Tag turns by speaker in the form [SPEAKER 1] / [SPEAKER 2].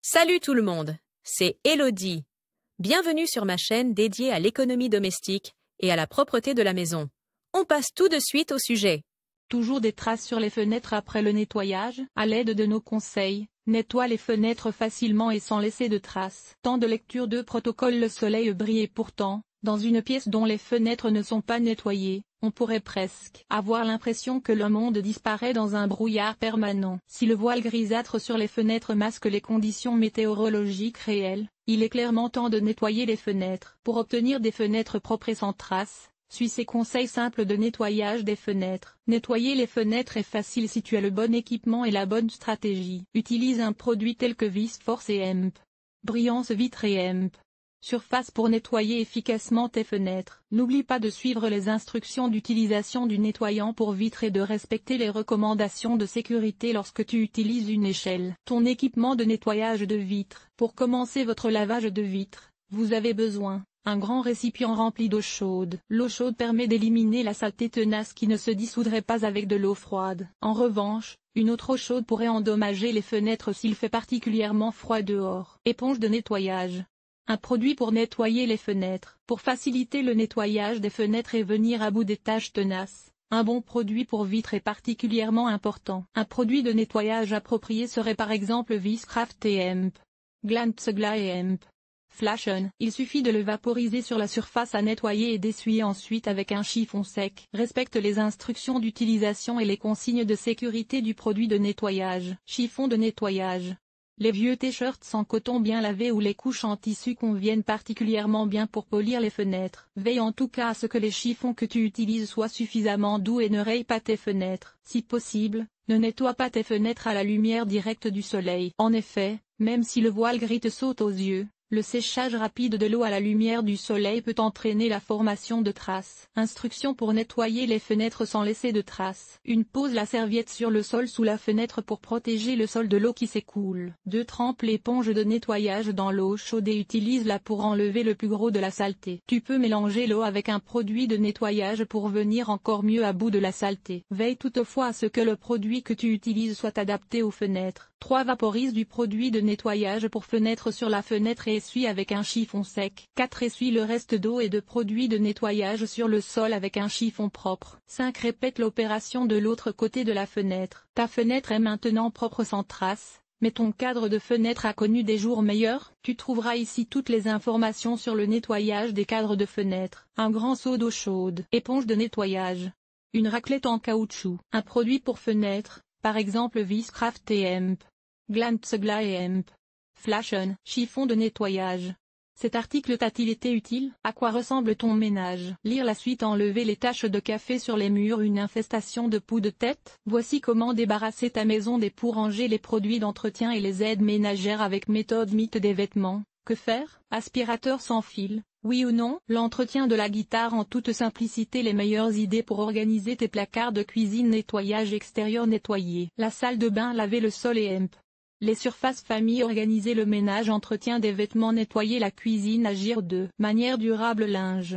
[SPEAKER 1] Salut tout le monde, c'est Elodie. Bienvenue sur ma chaîne dédiée à l'économie domestique et à la propreté de la maison. On passe tout de suite au sujet.
[SPEAKER 2] Toujours des traces sur les fenêtres après le nettoyage? À l'aide de nos conseils, nettoie les fenêtres facilement et sans laisser de traces. Temps de lecture de protocole. Le soleil brille et pourtant, dans une pièce dont les fenêtres ne sont pas nettoyées, on pourrait presque avoir l'impression que le monde disparaît dans un brouillard permanent. Si le voile grisâtre sur les fenêtres masque les conditions météorologiques réelles, il est clairement temps de nettoyer les fenêtres. Pour obtenir des fenêtres propres et sans traces, suis ces conseils simples de nettoyage des fenêtres. Nettoyer les fenêtres est facile si tu as le bon équipement et la bonne stratégie. Utilise un produit tel que Visforce et EMP. Brillance vitre et EMP. Surface pour nettoyer efficacement tes fenêtres. N'oublie pas de suivre les instructions d'utilisation du nettoyant pour vitres et de respecter les recommandations de sécurité lorsque tu utilises une échelle. Ton équipement de nettoyage de vitres. Pour commencer votre lavage de vitres, vous avez besoin un grand récipient rempli d'eau chaude. L'eau chaude permet d'éliminer la saleté tenace qui ne se dissoudrait pas avec de l'eau froide. En revanche, une eau trop chaude pourrait endommager les fenêtres s'il fait particulièrement froid dehors. Éponge de nettoyage. Un produit pour nettoyer les fenêtres. Pour faciliter le nettoyage des fenêtres et venir à bout des taches tenaces, un bon produit pour vitres est particulièrement important. Un produit de nettoyage approprié serait par exemple Viscraft et EMP. Glanzgla et EMP. Flashen. Il suffit de le vaporiser sur la surface à nettoyer et d'essuyer ensuite avec un chiffon sec. Respecte les instructions d'utilisation et les consignes de sécurité du produit de nettoyage. Chiffon de nettoyage. Les vieux t-shirts sans coton bien lavés ou les couches en tissu conviennent particulièrement bien pour polir les fenêtres. Veille en tout cas à ce que les chiffons que tu utilises soient suffisamment doux et ne rayent pas tes fenêtres. Si possible, ne nettoie pas tes fenêtres à la lumière directe du soleil. En effet, même si le voile gris te saute aux yeux, le séchage rapide de l'eau à la lumière du soleil peut entraîner la formation de traces. Instructions pour nettoyer les fenêtres sans laisser de traces. 1. Pose la serviette sur le sol sous la fenêtre pour protéger le sol de l'eau qui s'écoule. 2. Trempe l'éponge de nettoyage dans l'eau chaude et utilise-la pour enlever le plus gros de la saleté. Tu peux mélanger l'eau avec un produit de nettoyage pour venir encore mieux à bout de la saleté. Veille toutefois à ce que le produit que tu utilises soit adapté aux fenêtres. 3. Vaporise du produit de nettoyage pour fenêtre sur la fenêtre et essuie avec un chiffon sec. 4. Essuie le reste d'eau et de produit de nettoyage sur le sol avec un chiffon propre. 5. Répète l'opération de l'autre côté de la fenêtre. Ta fenêtre est maintenant propre sans trace, mais ton cadre de fenêtre a connu des jours meilleurs. Tu trouveras ici toutes les informations sur le nettoyage des cadres de fenêtre. Un grand seau d'eau chaude. Éponge de nettoyage. Une raclette en caoutchouc. Un produit pour fenêtre, par exemple Viscraft et EMP. Glanzgla et EMP. Flashen. Chiffon de nettoyage. Cet article t'a-t-il été utile? À quoi ressemble ton ménage? Lire la suite. Enlever les taches de café sur les murs. Une infestation de poux de tête? Voici comment débarrasser ta maison des poux. Ranger les produits d'entretien et les aides ménagères avec méthode mythe des vêtements. Que faire? Aspirateur sans fil, oui ou non? L'entretien de la guitare en toute simplicité. Les meilleures idées pour organiser tes placards de cuisine. Nettoyage extérieur nettoyer la salle de bain. Laver le sol et EMP. Les surfaces famille. Organiser le ménage. Entretien des vêtements. Nettoyer la cuisine. Agir de manière durable. Linge.